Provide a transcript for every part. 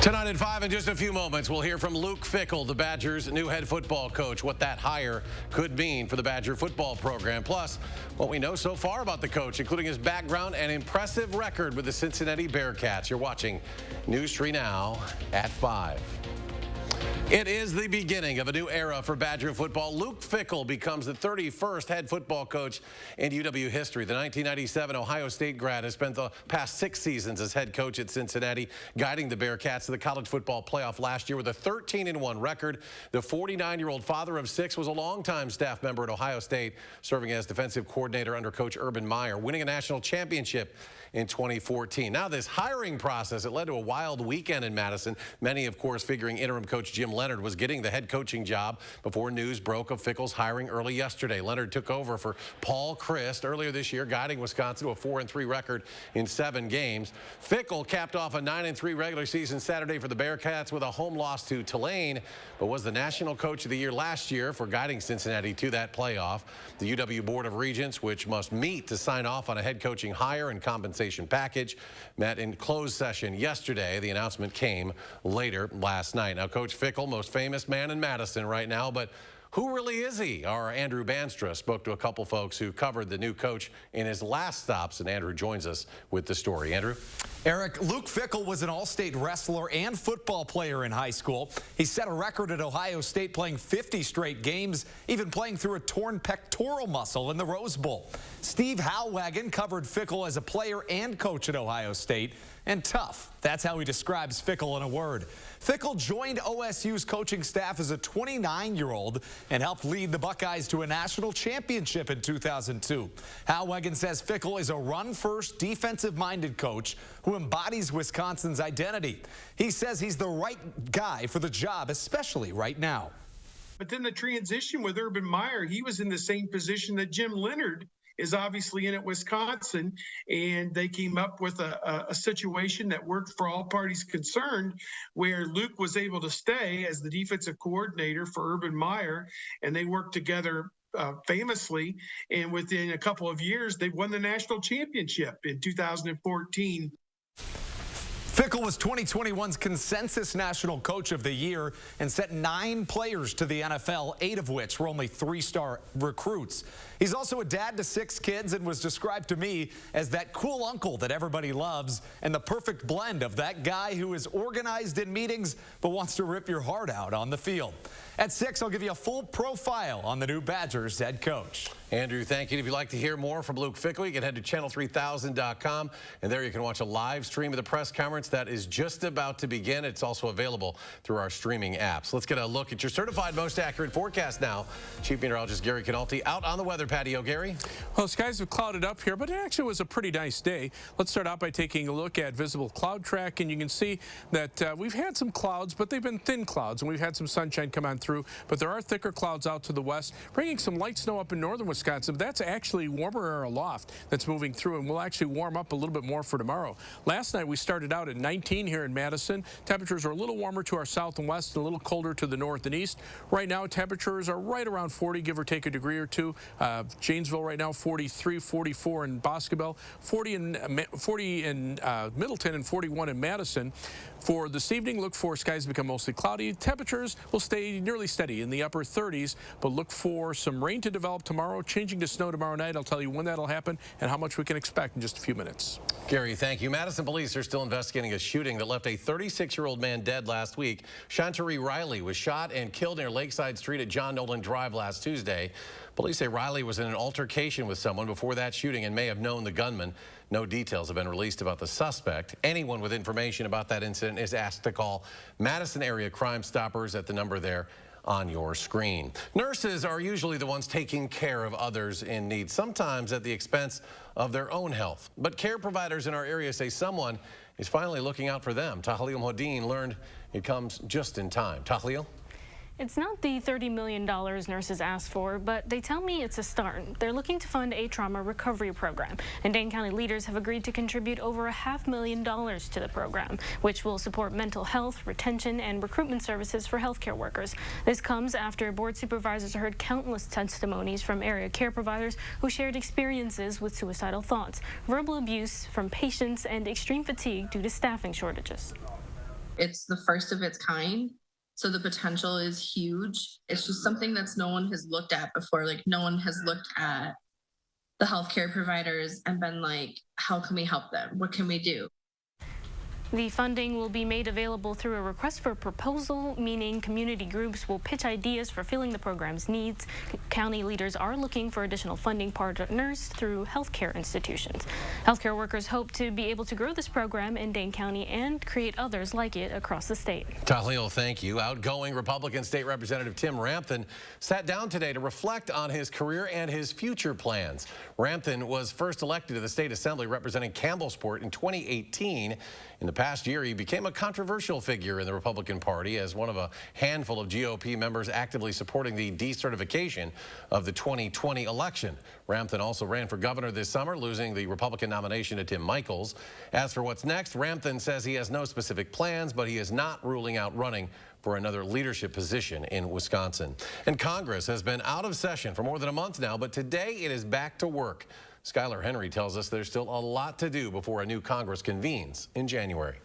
Tonight at 5, in just a few moments, we'll hear from Luke Fickell, the Badgers' new head football coach, what that hire could mean for the Badger football program. Plus, what we know so far about the coach, including his background and impressive record with the Cincinnati Bearcats. You're watching News 3 Now at 5. It is the beginning of a new era for Badger football. Luke Fickell becomes the 31st head football coach in UW history. The 1997 Ohio State grad has spent the past 6 seasons as head coach at Cincinnati, guiding the Bearcats to the college football playoff last year with a 13-1 record. The 49-year-old father of 6 was a longtime staff member at Ohio State, serving as defensive coordinator under Coach Urban Meyer, winning a national championship in 2014. Now this hiring process, it led to a wild weekend in Madison. Many, of course, figuring interim coach Jim Leonard was getting the head coaching job before news broke of Fickell's hiring early yesterday. Leonard took over for Paul Chryst earlier this year, guiding Wisconsin to a 4-3 record in 7 games. Fickell capped off a 9-3 regular season Saturday for the Bearcats with a home loss to Tulane, but was the national coach of the year last year for guiding Cincinnati to that playoff. The UW Board of Regents, which must meet to sign off on a head coaching hire and compensation package, met in closed session yesterday. The announcement came later last night. Now, Coach Fickell, most famous man in Madison right now, but who really is he? Our Andrew Banstra spoke to a couple folks who covered the new coach in his last stops, and Andrew joins us with the story. Andrew? Eric, Luke Fickell was an all-state wrestler and football player in high school. He set a record at Ohio State, playing 50 straight games, even playing through a torn pectoral muscle in the Rose Bowl. Steve Howwagon covered Fickell as a player and coach at Ohio State. And tough. That's how he describes Fickell in a word. Fickell joined OSU's coaching staff as a 29-year-old and helped lead the Buckeyes to a national championship in 2002. Howwagon says Fickell is a run-first, defensive-minded coach who embodies Wisconsin's identity. He says he's the right guy for the job, especially right now. But then the transition with Urban Meyer, he was in the same position that Jim Leonard is obviously in at Wisconsin, and they came up with a situation that worked for all parties concerned, where Luke was able to stay as the defensive coordinator for Urban Meyer, and they worked together famously, and within a couple of years, they won the national championship in 2014. Fickell was 2021's consensus national coach of the year and sent 9 players to the NFL, 8 of which were only 3-star recruits. He's also a dad to 6 kids and was described to me as that cool uncle that everybody loves and the perfect blend of that guy who is organized in meetings but wants to rip your heart out on the field. At 6, I'll give you a full profile on the new Badgers head coach. Andrew, thank you. If you'd like to hear more from Luke Fickell, you can head to channel3000.com, and there you can watch a live stream of the press conference that is just about to begin. It's also available through our streaming apps. Let's get a look at your certified most accurate forecast now. Chief Meteorologist Gary Canalti out on the weather patio. Gary? Well, skies have clouded up here, but it actually was a pretty nice day. Let's start out by taking a look at visible cloud track, and you can see that we've had some clouds, but they've been thin clouds, and we've had some sunshine come on through, but there are thicker clouds out to the west, bringing some light snow up in northern Wisconsin. That's actually warmer air aloft that's moving through, and will actually warm up a little bit more for tomorrow. Last night we started out at 19 here in Madison. Temperatures are a little warmer to our south and west and a little colder to the north and east. Right now temperatures are right around 40, give or take a degree or two. Janesville right now 43, 44 in Boscobel, 40 in Middleton, and 41 in Madison. For this evening, look for skies to become mostly cloudy. Temperatures will stay nearly steady in the upper 30s, but look for some rain to develop tomorrow, changing to snow tomorrow night. I'll tell you when that'll happen and how much we can expect in just a few minutes. Gary, thank you. Madison police are still investigating a shooting that left a 36-year-old man dead last week. Shantae Riley was shot and killed near Lakeside Street at John Nolan Drive last Tuesday. Police say Riley was in an altercation with someone before that shooting and may have known the gunman. No details have been released about the suspect. Anyone with information about that incident is asked to call Madison area Crime Stoppers at the number there on your screen. Nurses are usually the ones taking care of others in need, sometimes at the expense of their own health. But care providers in our area say someone is finally looking out for them. Tahlil Modine learned it comes just in time. Tahlil? It's not the $30 million nurses asked for, but they tell me it's a start. They're looking to fund a trauma recovery program, and Dane County leaders have agreed to contribute over $500,000 to the program, which will support mental health, retention, and recruitment services for healthcare workers. This comes after board supervisors heard countless testimonies from area care providers who shared experiences with suicidal thoughts, verbal abuse from patients, and extreme fatigue due to staffing shortages. It's the first of its kind. So the potential is huge. It's just something that's no one has looked at before. Like no one has looked at the healthcare providers and been like, how can we help them? What can we do? The funding will be made available through a request for proposal, meaning community groups will pitch ideas for filling the program's needs. County leaders are looking for additional funding partners through healthcare institutions. Healthcare workers hope to be able to grow this program in Dane County and create others like it across the state. Tahlil, thank you. Outgoing Republican State Representative Tim Rampton sat down today to reflect on his career and his future plans. Rampton was first elected to the state assembly representing Campbellsport in 2018. In the past year, he became a controversial figure in the Republican Party as one of a handful of GOP members actively supporting the decertification of the 2020 election. Rampton also ran for governor this summer, losing the Republican nomination to Tim Michels. As for what's next, Rampton says he has no specific plans, but he is not ruling out running for another leadership position in Wisconsin. And Congress has been out of session for more than a month now, but today it is back to work. Skylar Henry tells us there's still a lot to do before a new Congress convenes in January.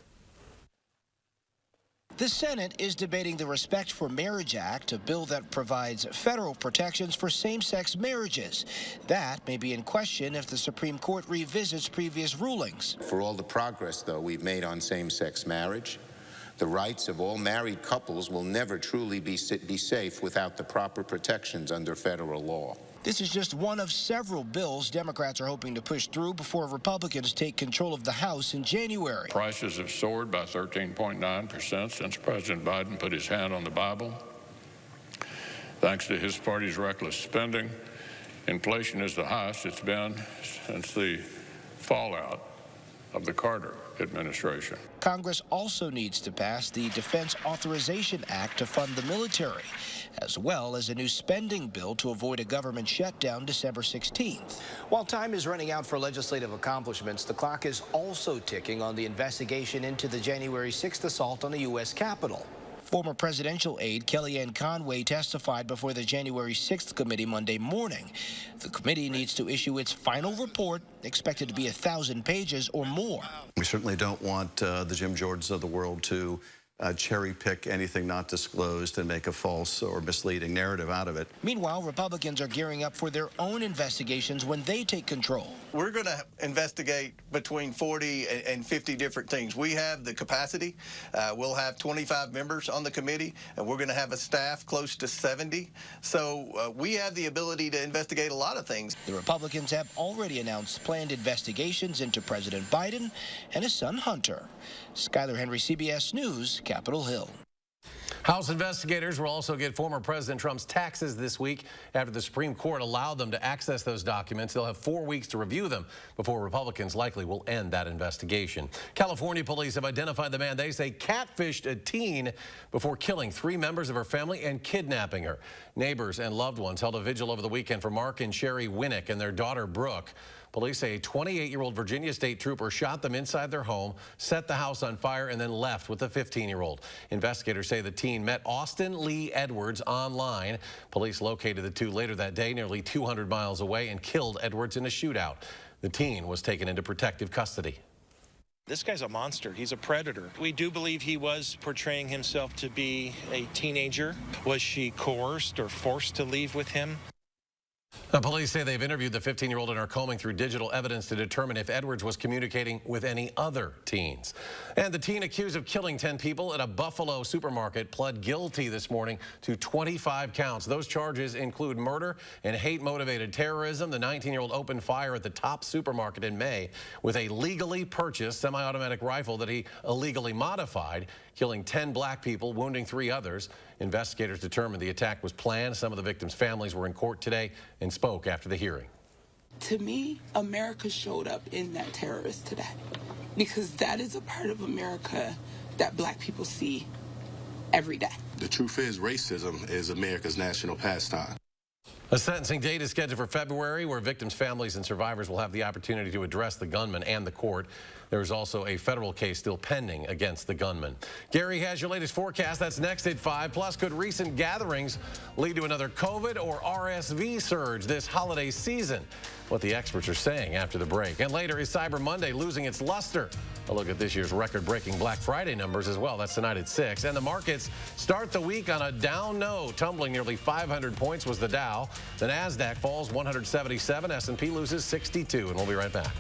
The Senate is debating the Respect for Marriage Act, a bill that provides federal protections for same-sex marriages. That may be in question if the Supreme Court revisits previous rulings. For all the progress, though, we've made on same-sex marriage, the rights of all married couples will never truly be safe without the proper protections under federal law. This is just one of several bills Democrats are hoping to push through before Republicans take control of the House in January. Prices have soared by 13.9% since President Biden put his hand on the Bible. Thanks to his party's reckless spending, inflation is the highest it's been since the fallout of the Carter administration. Congress also needs to pass the Defense Authorization Act to fund the military, as well as a new spending bill to avoid a government shutdown December 16th. While time is running out for legislative accomplishments, the clock is also ticking on the investigation into the January 6th assault on the U.S. Capitol. Former presidential aide Kellyanne Conway testified before the January 6th committee Monday morning. The committee needs to issue its final report, expected to be 1,000 pages or more. We certainly don't want the Jim Jordans of the world to cherry pick anything not disclosed and make a false or misleading narrative out of it. Meanwhile, Republicans are gearing up for their own investigations when they take control. We're going to investigate between 40 and 50 different things. We have the capacity. We'll have 25 members on the committee, and we're going to have a staff close to 70. So we have the ability to investigate a lot of things. The Republicans have already announced planned investigations into President Biden and his son Hunter. Skylar Henry, CBS News, Capitol Hill. House investigators will also get former President Trump's taxes this week after the Supreme Court allowed them to access those documents. They'll have 4 weeks to review them before Republicans likely will end that investigation. California police have identified the man they say catfished a teen before killing 3 members of her family and kidnapping her. Neighbors and loved ones held a vigil over the weekend for Mark and Sherry Winnick and their daughter Brooke. Police say a 28-year-old Virginia State trooper shot them inside their home, set the house on fire, and then left with the 15-year-old. Investigators say the teen met Austin Lee Edwards online. Police located the two later that day, nearly 200 miles away, and killed Edwards in a shootout. The teen was taken into protective custody. This guy's a monster. He's a predator. We do believe he was portraying himself to be a teenager. Was she coerced or forced to leave with him? The police say they've interviewed the 15-year-old and are combing through digital evidence to determine if Edwards was communicating with any other teens. And the teen accused of killing 10 people at a Buffalo supermarket pled guilty this morning to 25 counts. Those charges include murder and hate-motivated terrorism. The 19-year-old opened fire at the Top supermarket in May with a legally purchased semi-automatic rifle that he illegally modified, killing 10 black people, wounding 3 others. Investigators determined the attack was planned. Some of the victims' families were in court today and spoke after the hearing. To me, America showed up in that terrorist today, because that is a part of America that black people see every day. The truth is, racism is America's national pastime. A sentencing date is scheduled for February, where victims' families and survivors will have the opportunity to address the gunman and the court. There is also a federal case still pending against the gunman. Gary has your latest forecast. That's next at 5. Plus, could recent gatherings lead to another COVID or RSV surge this holiday season? what the experts are saying after the break. And later, is Cyber Monday losing its luster? A look at this year's record-breaking Black Friday numbers as well. That's tonight at 6. And the markets start the week on a down note. Tumbling nearly 500 points was the Dow. The NASDAQ falls 177. S&P loses 62. And we'll be right back.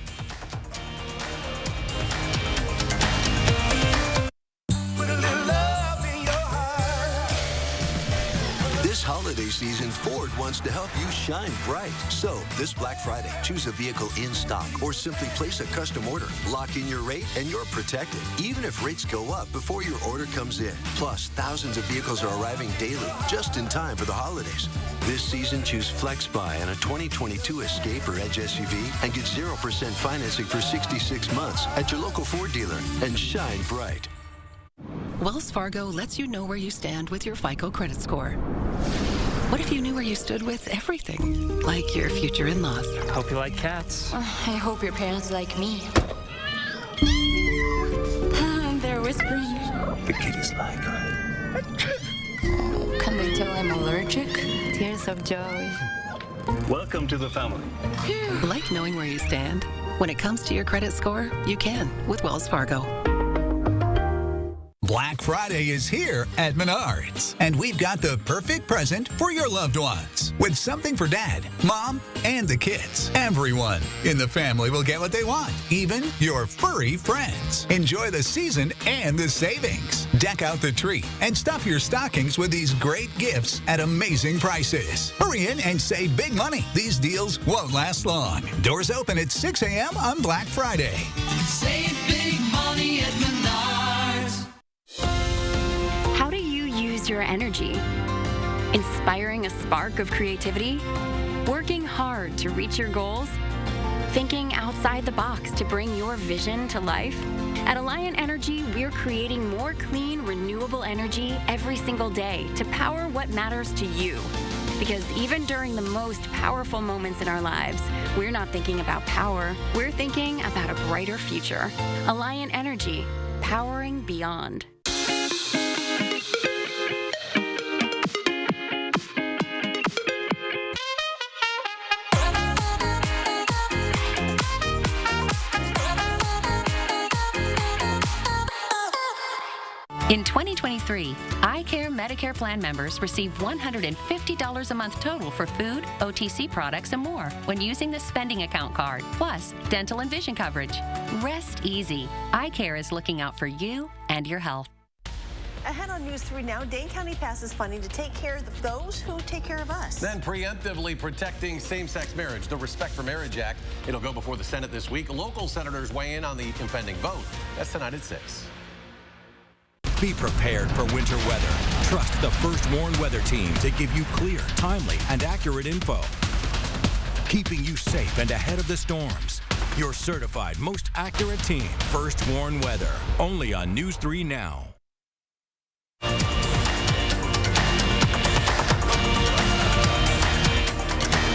This holiday season, Ford wants to help you shine bright. So, this Black Friday, choose a vehicle in stock or simply place a custom order. Lock in your rate and you're protected, even if rates go up before your order comes in. Plus, thousands of vehicles are arriving daily, just in time for the holidays. This season, choose FlexBuy on a 2022 Escape or Edge SUV and get 0% financing for 66 months at your local Ford dealer and shine bright. Wells Fargo lets you know where you stand with your FICO credit score. What if you knew where you stood with everything, like your future in-laws? Hope you like cats. I hope your parents like me. They're whispering. The kitties like her. Can they tell I'm allergic? Tears of joy. Welcome to the family. Like knowing where you stand? When it comes to your credit score, you can with Wells Fargo. Black Friday is here at Menards, and we've got the perfect present for your loved ones. With something for Dad, Mom, and the kids. Everyone in the family will get what they want, even your furry friends. Enjoy the season and the savings. Deck out the tree and stuff your stockings with these great gifts at amazing prices. Hurry in and save big money. These deals won't last long. Doors open at 6 a.m. on Black Friday. Save big money at Menards. How do you use your energy? Inspiring a spark of creativity? Working hard to reach your goals? Thinking outside the box to bring your vision to life? At Alliant Energy, we're creating more clean, renewable energy every single day to power what matters to you. Because even during the most powerful moments in our lives, we're not thinking about power, we're thinking about a brighter future. Alliant Energy, powering beyond. In 2023, iCare Medicare plan members receive $150 a month total for food, OTC products, and more when using the spending account card, plus dental and vision coverage. Rest easy. iCare is looking out for you and your health. Ahead on News 3 now, Dane County passes funding to take care of those who take care of us. Then preemptively protecting same-sex marriage, the Respect for Marriage Act. It'll go before the Senate this week. Local senators weigh in on the impending vote. That's tonight at 6. Be prepared for winter weather. Trust the First Warn Weather Team to give you clear, timely, and accurate info. Keeping you safe and ahead of the storms. Your certified, most accurate team, First Warn Weather. Only on News 3 Now.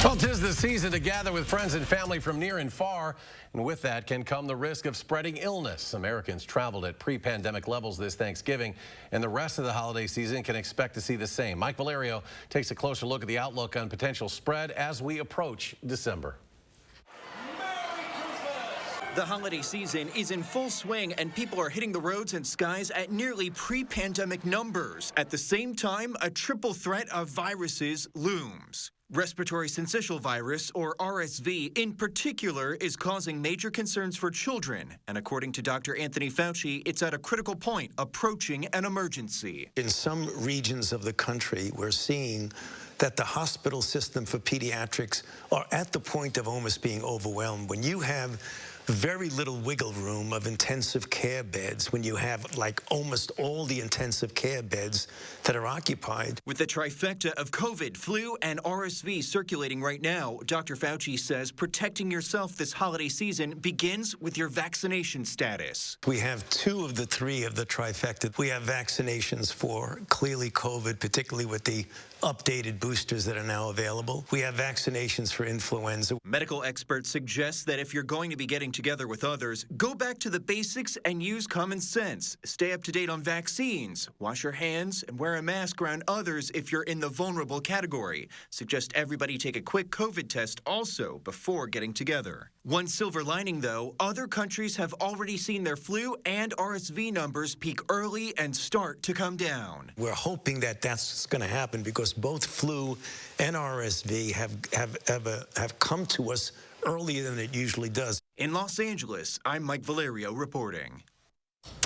Well, 'tis the season to gather with friends and family from near and far, and with that can come the risk of spreading illness. Americans traveled at pre-pandemic levels this Thanksgiving, and the rest of the holiday season can expect to see the same. Mike Valerio takes a closer look at the outlook on potential spread as we approach December. The holiday season is in full swing, and people are hitting the roads and skies at nearly pre-pandemic numbers. At the same time, a triple threat of viruses looms. Respiratory syncytial virus, or RSV, in particular, is causing major concerns for children. And according to Dr. Anthony Fauci, it's at a critical point, approaching an emergency. In some regions of the country, we're seeing that the hospital system for pediatrics are at the point of almost being overwhelmed. When you have very little wiggle room of intensive care beds, when you have like almost all the intensive care beds that are occupied. With the trifecta of COVID, flu, and RSV circulating right now, Dr. Fauci says protecting yourself this holiday season begins with your vaccination status. We have 2 of the 3 of the trifecta. We have vaccinations for clearly COVID, particularly with the updated boosters that are now available. We have vaccinations for influenza. Medical experts suggest that if you're going to be getting together with others, go back to the basics and use common sense. Stay up to date on vaccines, wash your hands, and wear a mask around others if you're in the vulnerable category. Suggest everybody take a quick COVID test also before getting together. One silver lining, though, other countries have already seen their flu and RSV numbers peak early and start to come down. We're hoping that that's going to happen because both flu and RSV have come to us earlier than it usually does. In Los Angeles, I'm Mike Valerio reporting.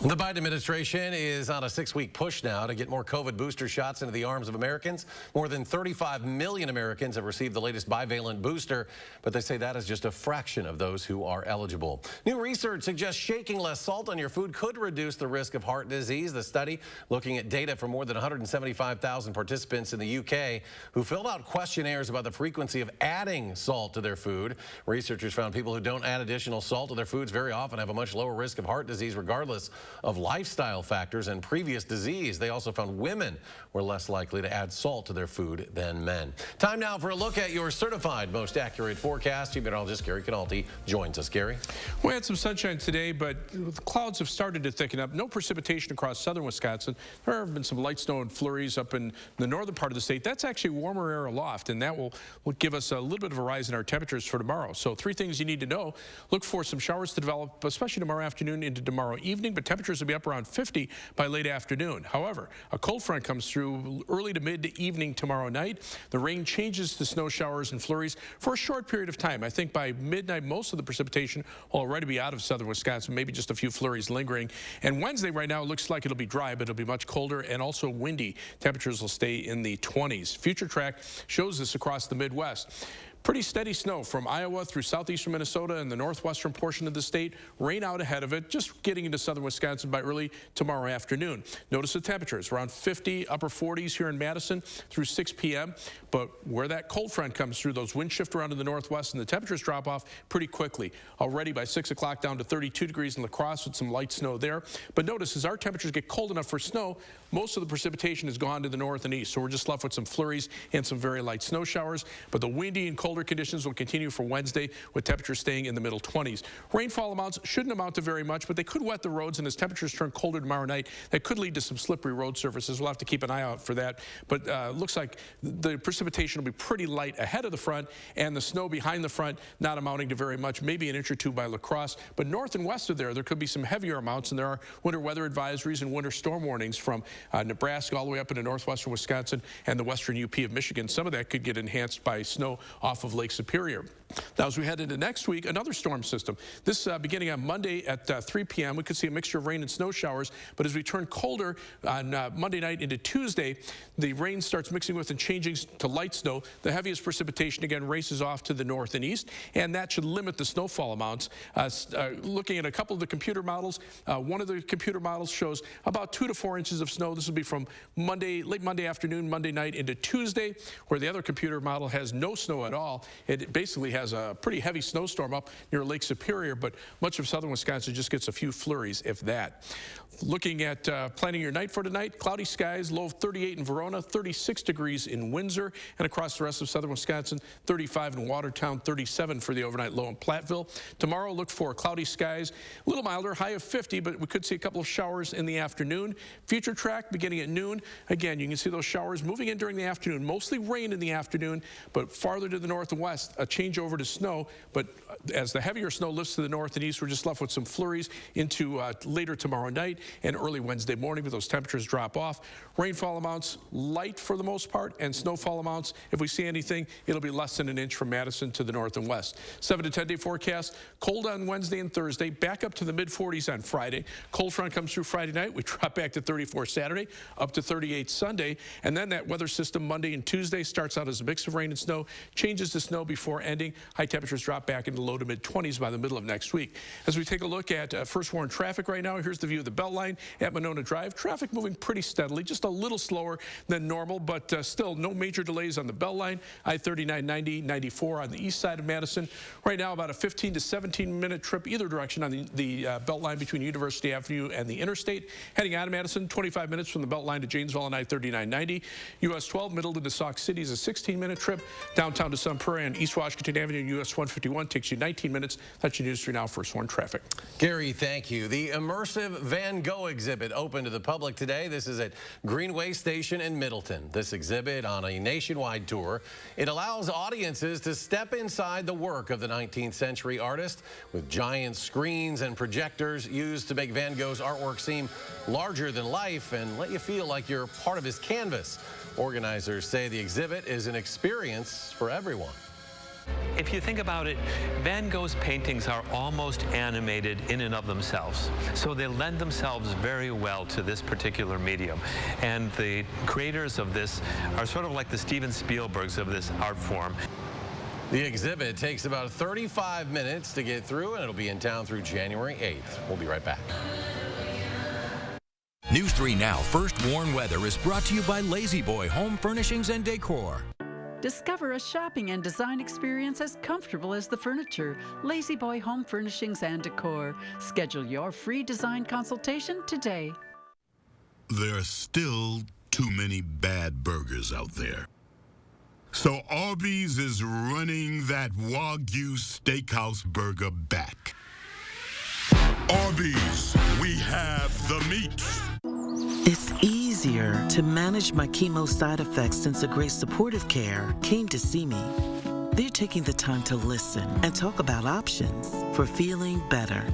The Biden administration is on a 6-week push now to get more COVID booster shots into the arms of Americans. More than 35 million Americans have received the latest bivalent booster, but they say that is just a fraction of those who are eligible. New research suggests shaking less salt on your food could reduce the risk of heart disease. The study, looking at data from more than 175,000 participants in the UK who filled out questionnaires about the frequency of adding salt to their food. Researchers found people who don't add additional salt to their foods very often have a much lower risk of heart disease regardless of lifestyle factors and previous disease. They also found women were less likely to add salt to their food than men. Time now for a look at your certified most accurate forecast. Meteorologist Gary Canalti joins us. Gary? We had some sunshine today, but the clouds have started to thicken up. No precipitation across southern Wisconsin. There have been some light snow and flurries up in the northern part of the state. That's actually warmer air aloft, and that will give us a little bit of a rise in our temperatures for tomorrow. So 3 things you need to know. Look for some showers to develop, especially tomorrow afternoon into tomorrow evening, but temperatures will be up around 50 by late afternoon. However, a cold front comes through early to mid evening tomorrow night. The rain changes to snow showers and flurries for a short period of time. I think by midnight, most of the precipitation will already be out of southern Wisconsin, maybe just a few flurries lingering. And Wednesday right now, it looks like it'll be dry, but it'll be much colder and also windy. Temperatures will stay in the 20s. Future Track shows this across the Midwest. Pretty steady snow from Iowa through southeastern Minnesota and the northwestern portion of the state. Rain out ahead of it, just getting into southern Wisconsin by early tomorrow afternoon. Notice the temperatures around 50, upper 40s here in Madison through 6 p.m. But where that cold front comes through, those winds shift around to the northwest and the temperatures drop off pretty quickly. Already by 6 o'clock down to 32 degrees in La Crosse with some light snow there. But notice as our temperatures get cold enough for snow, most of the precipitation has gone to the north and east. So we're just left with some flurries and some very light snow showers. But the windy and colder conditions will continue for Wednesday with temperatures staying in the middle 20s. Rainfall amounts shouldn't amount to very much, but they could wet the roads, and as temperatures turn colder tomorrow night, that could lead to some slippery road surfaces. We'll have to keep an eye out for that. But looks like the precipitation will be pretty light ahead of the front, and the snow behind the front not amounting to very much, maybe an inch or two by La Crosse. But north and west of there could be some heavier amounts, and there are winter weather advisories and winter storm warnings from Nebraska all the way up into northwestern Wisconsin and the western UP of Michigan. Some of that could get enhanced by snow off of Lake Superior. Now, as we head into next week, another storm system. This beginning on Monday at 3 p.m., we could see a mixture of rain and snow showers. But as we turn colder on Monday night into Tuesday, the rain starts mixing with and changing to light snow. The heaviest precipitation, again, races off to the north and east, and that should limit the snowfall amounts. Looking at a couple of the computer models, one of the computer models shows about 2 to 4 inches of snow. This will be from late Monday afternoon, Monday night into Tuesday, where the other computer model has no snow at all. It basically has a pretty heavy snowstorm up near Lake Superior, but much of southern Wisconsin just gets a few flurries, if that. Looking at planning your night for tonight, cloudy skies, low of 38 in Verona, 36 degrees in Windsor, and across the rest of southern Wisconsin, 35 in Watertown, 37 for the overnight low in Platteville. Tomorrow, look for cloudy skies, a little milder, high of 50, but we could see a couple of showers in the afternoon. Future Track beginning at noon. Again, you can see those showers moving in during the afternoon, mostly rain in the afternoon, but farther to the north and west, a change over to snow. But as the heavier snow lifts to the north and east, we're just left with some flurries into later tomorrow night and early Wednesday morning, but those temperatures drop off. Rainfall amounts light for the most part, and snowfall amounts, if we see anything, it'll be less than an inch from Madison to the north and west. 7 to 10 day forecast, cold on Wednesday and Thursday, back up to the mid 40s on Friday. Cold front comes through Friday night. We drop back to 34 Saturday, up to 38 Sunday, and then that weather system Monday and Tuesday starts out as a mix of rain and snow, changes to snow before ending. High temperatures drop back into low to mid 20s by the middle of next week. As we take a look at first warn traffic right now, here's the view of the Beltline at Monona Drive. Traffic moving pretty steadily, just a little slower than normal, but still no major delays on the Beltline. I-39, 90, 94 on the east side of Madison. Right now, about a 15 to 17-minute trip either direction on the Beltline between University Avenue and the interstate. Heading out of Madison, 25 minutes from the Beltline to Janesville on I-39, 90. US 12, Middleton to Sauk City is a 16-minute trip. Downtown to Sun Prairie and East Washington Avenue Avenue and US 151 takes you 19 minutes. That's your News 3 Now First Warn traffic. Gary, thank you. The immersive Van Gogh exhibit opened to the public today. This is at Greenway Station in Middleton. This exhibit on a nationwide tour. It allows audiences to step inside the work of the 19th century artist with giant screens and projectors used to make Van Gogh's artwork seem larger than life and let you feel like you're part of his canvas. Organizers say the exhibit is an experience for everyone. If you think about it, Van Gogh's paintings are almost animated in and of themselves. So they lend themselves very well to this particular medium. And the creators of this are sort of like the Steven Spielbergs of this art form. The exhibit takes about 35 minutes to get through, and it'll be in town through January 8th. We'll be right back. News 3 Now First Warn Weather is brought to you by Lazy Boy Home Furnishings and Decor. Discover a shopping and design experience as comfortable as the furniture. Lazy Boy Home Furnishings and Decor. Schedule your free design consultation today. There are still too many bad burgers out there. So Arby's is running that Wagyu Steakhouse burger back. Arby's, we have the meat. It's easier to manage my chemo side effects since a great supportive care came to see me. They're taking the time to listen and talk about options for feeling better.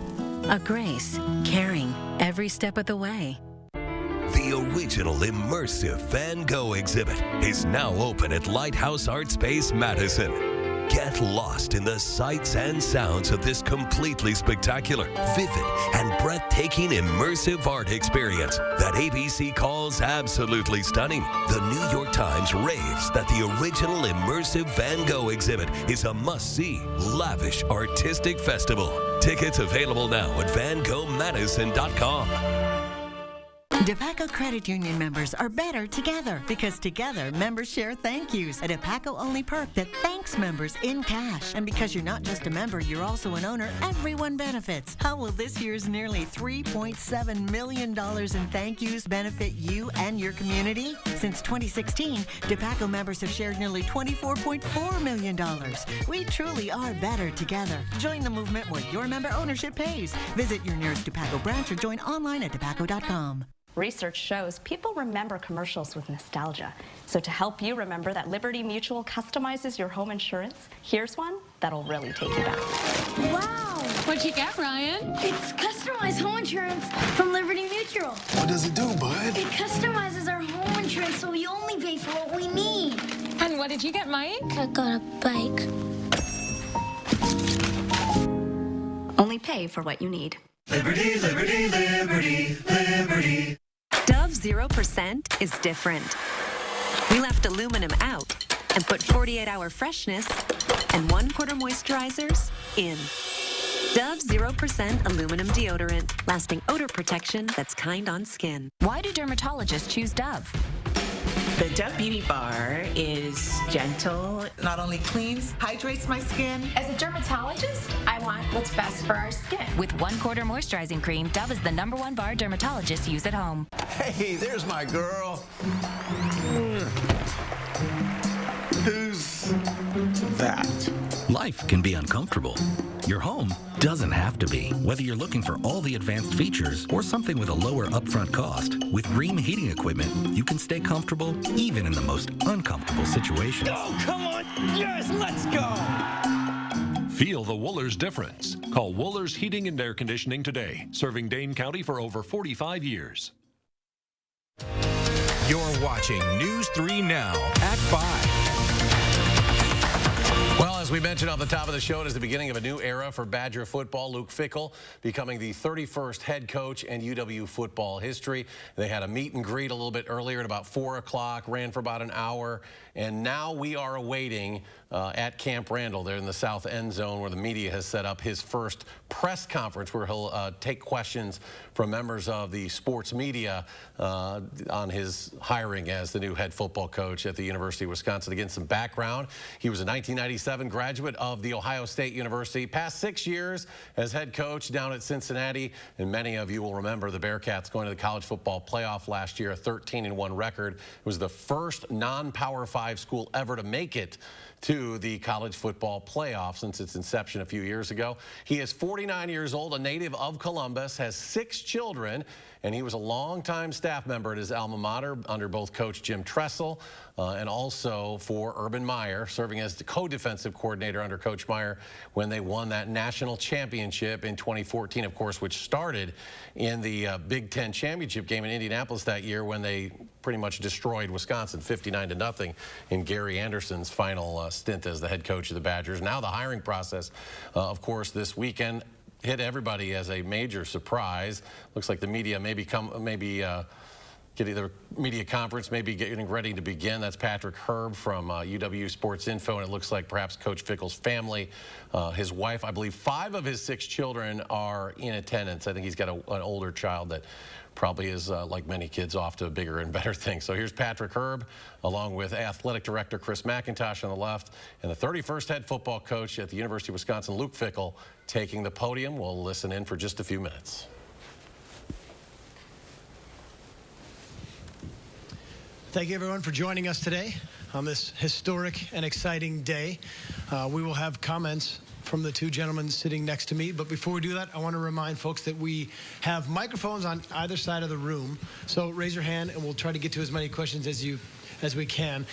A Grace, caring every step of the way. The original immersive Van Gogh exhibit is now open at Lighthouse Art Space, Madison. Get lost in the sights and sounds of this completely spectacular, vivid, and breathtaking immersive art experience that ABC calls absolutely stunning. The New York Times raves that the original immersive Van Gogh exhibit is a must-see, lavish artistic festival. Tickets available now at vangoghmadison.com. DePaco Credit Union members are better together because together members share thank yous, a DePaco-only perk that thanks members in cash. And because you're not just a member, you're also an owner, everyone benefits. How will this year's nearly $3.7 million in thank yous benefit you and your community? Since 2016, DePaco members have shared nearly $24.4 million. We truly are better together. Join the movement where your member ownership pays. Visit your nearest DePaco branch or join online at depaco.com. Research shows people remember commercials with nostalgia. So to help you remember that Liberty Mutual customizes your home insurance, here's one that'll really take you back. Wow! What'd you get, Ryan? It's customized home insurance from Liberty Mutual. What does it do, bud? It customizes our home insurance so we only pay for what we need. And what did you get, Mike? I got a bike. Only pay for what you need. Liberty, liberty, liberty, liberty. Dove 0% is different. We left aluminum out and put 48-hour freshness and 1/4 moisturizers in. Dove 0% aluminum deodorant, lasting odor protection that's kind on skin. Why do dermatologists choose Dove? The Dove Beauty Bar is gentle, not only cleans, hydrates my skin. As a dermatologist, I want what's best for our skin. With 1/4 moisturizing cream, Dove is the #1 bar dermatologists use at home. Hey, there's my girl. Who's that? Life can be uncomfortable. Your home doesn't have to be. Whether you're looking for all the advanced features or something with a lower upfront cost, with Rheem heating equipment, you can stay comfortable even in the most uncomfortable situations. Oh, come on. Yes, let's go. Feel the Wohlers difference. Call Wohlers Heating and Air Conditioning today, serving Dane County for over 45 years. You're watching News 3 Now at 5. Well, as we mentioned off the top of the show, it is the beginning of a new era for Badger football. Luke Fickell becoming the 31st head coach in UW football history. They had a meet and greet a little bit earlier at about 4 o'clock, ran for about an hour, and now we are awaiting at Camp Randall there in the south end zone where the media has set up his first press conference where he'll take questions from members of the sports media on his hiring as the new head football coach at the University of Wisconsin. Again, some background. He was a 1997 graduate of the Ohio State University, past 6 years as head coach down at Cincinnati, and many of you will remember the Bearcats going to the college football playoff last year, a 13-1 record. It was the first non-Power 5 school ever to make it to the college football playoff since its inception a few years ago. He is 49 years old, a native of Columbus, has 6 children, and he was a longtime staff member at his alma mater under both Coach Jim Tressel and also for Urban Meyer, serving as the co-defensive coordinator under Coach Meyer when they won that national championship in 2014, of course, which started in the Big Ten championship game in Indianapolis that year when they pretty much destroyed Wisconsin 59-0 in Gary Anderson's final stint as the head coach of the Badgers. Now the hiring process, of course, this weekend hit everybody as a major surprise. Looks like the media getting the media conference maybe getting ready to begin. That's Patrick Herb from UW Sports Info, and it looks like perhaps Coach Fickell's family, his wife, I believe 5 of his 6 children are in attendance. I think he's got an older child that probably is, like many kids, off to bigger and better things. So here's Patrick Herb, along with Athletic Director Chris McIntosh on the left, and the 31st head football coach at the University of Wisconsin, Luke Fickell, taking the podium. We'll listen in for just a few minutes. Thank you, everyone, for joining us today on this historic and exciting day. We will have comments from the 2 gentlemen sitting next to me. But before we do that, I want to remind folks that we have microphones on either side of the room. So raise your hand, and we'll try to get to as many questions as we can.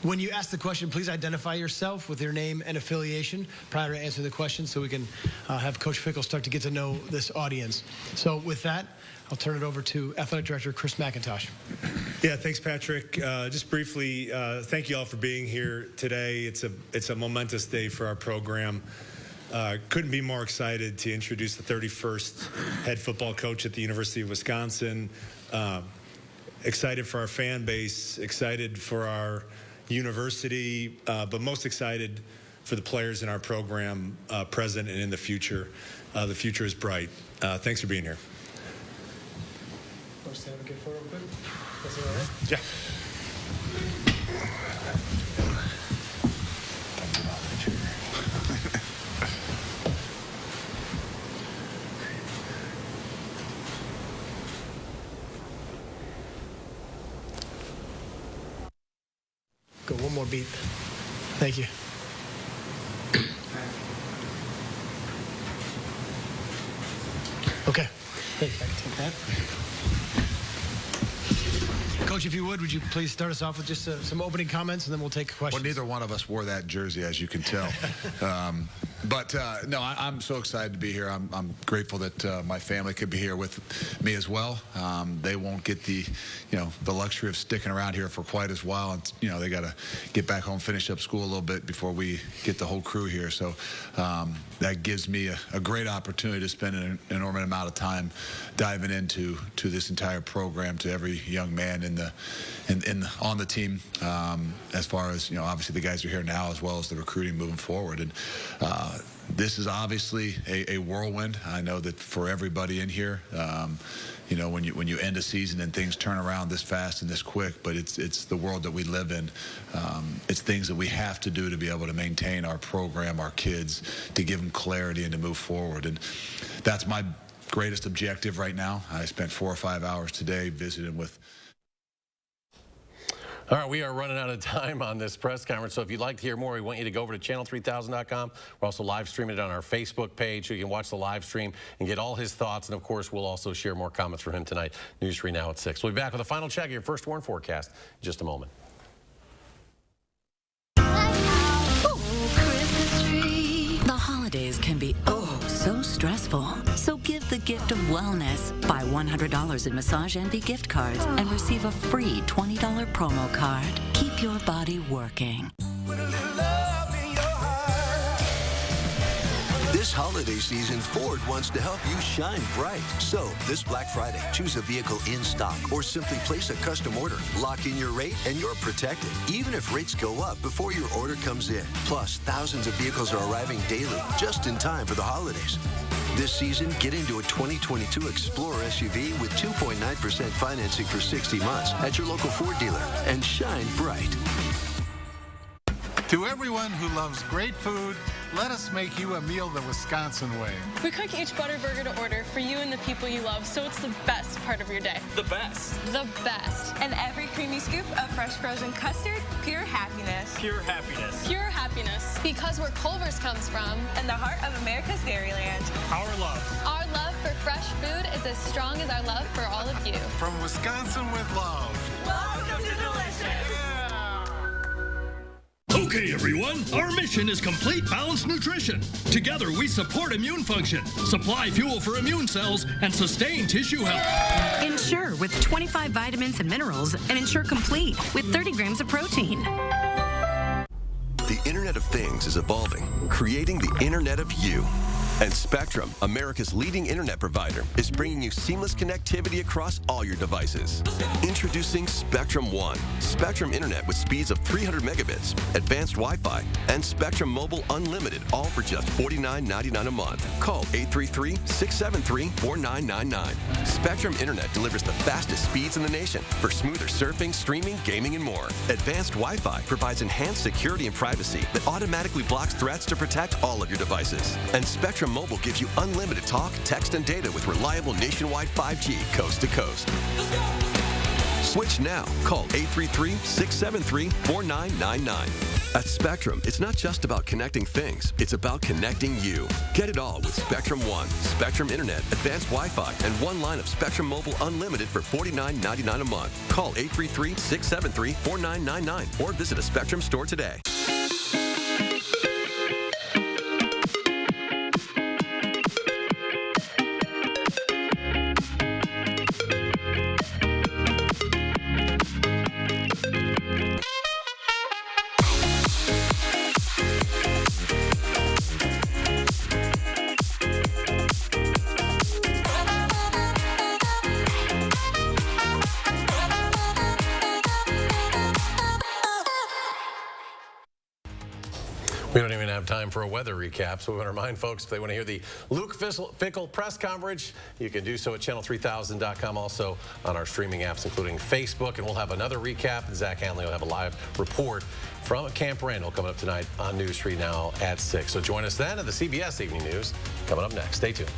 When you ask the question, please identify yourself with your name and affiliation prior to answering the question so we can have Coach Fickell start to get to know this audience. So with that, I'll turn it over to Athletic Director Chris McIntosh. Yeah, thanks, Patrick. Just briefly, thank you all for being here today. It's a momentous day for our program. Couldn't be more excited to introduce the 31st head football coach at the University of Wisconsin. Excited for our fan base, excited for our university, but most excited for the players in our program, present and in the future. The future is bright. Thanks for being here. Want to stand up and get a photo real quick? That's all right? Yeah. Go one more beat. Thank you. Okay. Thank you. I can take that. Coach, if you would you please start us off with just some opening comments, and then we'll take questions. Well, neither one of us wore that jersey, as you can tell. No, I'm so excited to be here. I'm grateful that my family could be here with me as well. They won't get the luxury of sticking around here for quite as while. And, they got to get back home, finish up school a little bit before we get the whole crew here. So that gives me a great opportunity to spend an enormous amount of time diving into this entire program, to every young man on the team, as far as obviously the guys who are here now, as well as the recruiting moving forward. And this is obviously a whirlwind. I know that for everybody in here, when you end a season and things turn around this fast and this quick, but it's the world that we live in. It's things that we have to do to be able to maintain our program, our kids, to give them clarity and to move forward. And that's my greatest objective right now. I spent 4 or 5 hours today visiting with. All right, we are running out of time on this press conference, so if you'd like to hear more, we want you to go over to channel3000.com. We're also live streaming it on our Facebook page, so you can watch the live stream and get all his thoughts. And, of course, we'll also share more comments from him tonight. News 3 now at 6. We'll be back with a final check of your first warn forecast in just a moment. The holidays can be so stressful. So give the gift of wellness. Buy $100 in Massage Envy gift cards and receive a free $20 promo card. Keep your body working. This holiday season, Ford wants to help you shine bright. So, this Black Friday, choose a vehicle in stock or simply place a custom order. Lock in your rate and you're protected, even if rates go up before your order comes in. Plus, thousands of vehicles are arriving daily, just in time for the holidays. This season, get into a 2022 Explorer SUV with 2.9% financing for 60 months at your local Ford dealer and shine bright. To everyone who loves great food, let us make you a meal the Wisconsin way. We cook each butter burger to order for you and the people you love, so it's the best part of your day? The best. The best. And every creamy scoop of fresh frozen custard, pure happiness. Pure happiness. Pure happiness. Because where Culver's comes from. And the heart of America's Dairyland. Our love. Our love for fresh food is as strong as our love for all of you. From Wisconsin with love. Welcome to Delicious. Okay, everyone, our mission is complete balanced nutrition. Together, we support immune function, supply fuel for immune cells, and sustain tissue health. Ensure with 25 vitamins and minerals, and Ensure Complete with 30 grams of protein. The Internet of Things is evolving, creating the Internet of You. And Spectrum, America's leading internet provider, is bringing you seamless connectivity across all your devices. Introducing Spectrum One, Spectrum Internet with speeds of 300 megabits, advanced Wi-Fi, and Spectrum Mobile Unlimited, all for just $49.99 a month. Call 833-673-4999. Spectrum Internet delivers the fastest speeds in the nation for smoother surfing, streaming, gaming, and more. Advanced Wi-Fi provides enhanced security and privacy that automatically blocks threats to protect all of your devices. And Spectrum Mobile gives you unlimited talk, text, and data with reliable nationwide 5G coast to coast. Switch now. Call 833-673-4999. At Spectrum, it's not just about connecting things, it's about connecting you. Get it all with Spectrum One, Spectrum Internet, advanced Wi-Fi, and one line of Spectrum Mobile Unlimited for $49.99 a month. Call 833-673-4999 or visit a Spectrum store today. We don't even have time for a weather recap, so we want to remind folks if they want to hear the Luke Fickell press coverage, you can do so at channel3000.com, also on our streaming apps, including Facebook. And we'll have another recap. Zach Hanley will have a live report from Camp Randall coming up tonight on News 3 now at 6. So join us then at the CBS Evening News coming up next. Stay tuned.